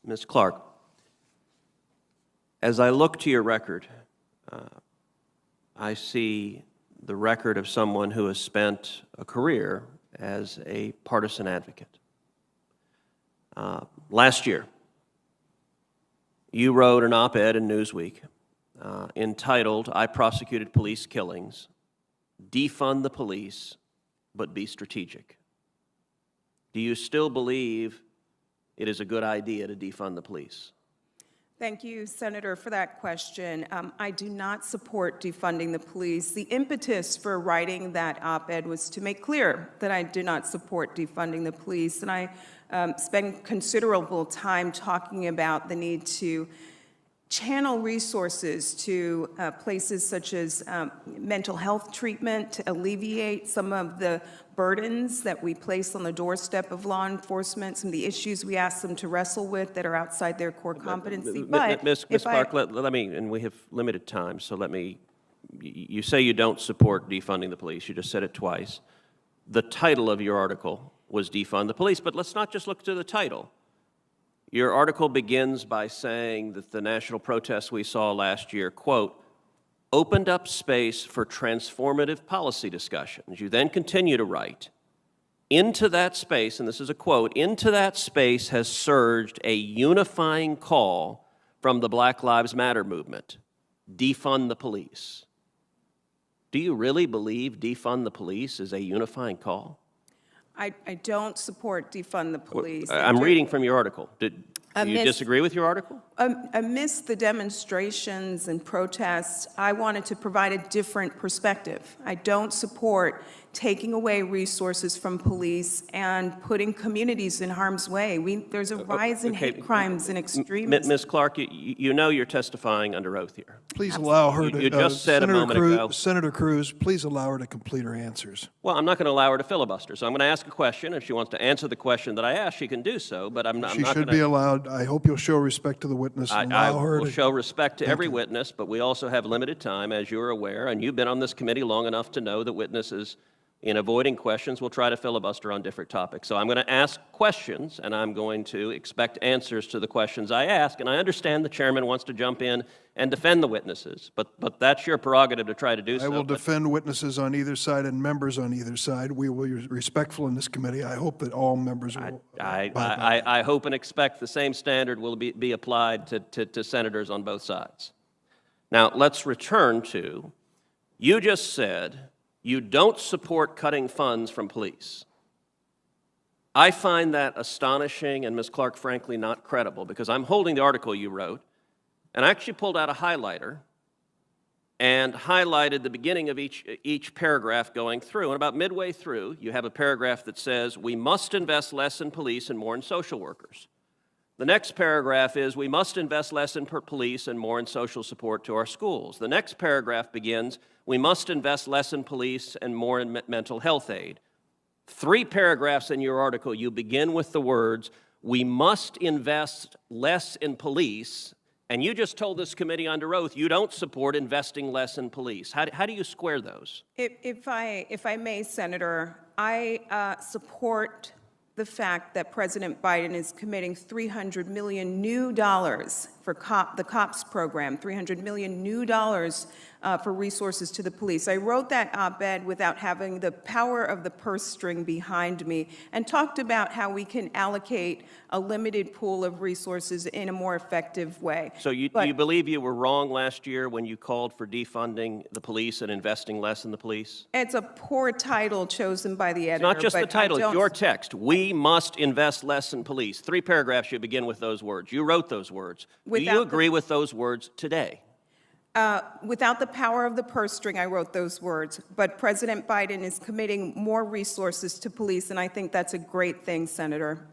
Ms. Clarke, as I look to your record, I see the record of someone who has spent a career as a partisan advocate. Last year, you wrote an op-ed in Newsweek entitled, "I Prosecuted Police Killings, Defund the Police, but Be Strategic." Do you still believe it is a good idea to defund the police? Thank you, Senator, for that question. I do not support defunding the police. The impetus for writing that op-ed was to make clear that I do not support defunding the police, and I spend considerable time talking about the need to channel resources to places such as mental health treatment to alleviate some of the burdens that we place on the doorstep of law enforcement, some of the issues we ask them to wrestle with that are outside their core competency. But Ms. Clarke, let me, and we have limited time, so let me, you say you don't support defunding the police. You just said it twice. The title of your article was Defund the Police, but let's not just look to the title. Your article begins by saying that the national protests we saw last year, quote, opened up space for transformative policy discussions. You then continue to write, into that space, and this is a quote, into that space has surged a unifying call from the Black Lives Matter movement, defund the police. Do you really believe defund the police is a unifying call? I don't support defund the police. I'm reading from your article. Do you disagree with your article? Amidst the demonstrations and protests, I wanted to provide a different perspective. I don't support taking away resources from police and putting communities in harm's way. There's a rise in hate crimes and extremism. Ms. Clarke, you know you're testifying under oath here. Please allow her to. You just said a moment ago. Senator Cruz, please allow her to complete her answers. Well, I'm not going to allow her to filibuster, so I'm going to ask a question. If she wants to answer the question that I asked, she can do so, but I'm not going to. She should be allowed. I hope you'll show respect to the witness and allow her to. I will show respect to every witness, but we also have limited time, as you're aware, and you've been on this committee long enough to know that witnesses, in avoiding questions, will try to filibuster on different topics. So I'm going to ask questions, and I'm going to expect answers to the questions I ask. And I understand the chairman wants to jump in and defend the witnesses, but that's your prerogative to try to do so. I will defend witnesses on either side and members on either side. We will be respectful in this committee. I hope that all members will. I hope and expect the same standard will be applied to senators on both sides. Now, let's return to, you just said, you don't support cutting funds from police. I find that astonishing and, Ms. Clarke, frankly, not credible, because I'm holding the article you wrote, and I actually pulled out a highlighter and highlighted the beginning of each paragraph going through. And about midway through, you have a paragraph that says, we must invest less in police and more in social workers. The next paragraph is, we must invest less in police and more in social support to our schools. The next paragraph begins, we must invest less in police and more in mental health aid. 3 paragraphs in your article, you begin with the words, we must invest less in police, and you just told this committee under oath you don't support investing less in police. How do you square those? If I may, Senator, I support the fact that President Biden is committing $300 million new dollars for the COPS program, $300 million new dollars for resources to the police. I wrote that op-ed without having the power of the purse string behind me and talked about how we can allocate a limited pool of resources in a more effective way. So you believe you were wrong last year when you called for defunding the police and investing less in the police? It's a poor title chosen by the editor. It's not just the title, it's your text. We must invest less in police. 3 paragraphs, you begin with those words. You wrote those words. Do you agree with those words today? Without the power of the purse string, I wrote those words. But President Biden is committing more resources to police, and I think that's a great thing, Senator.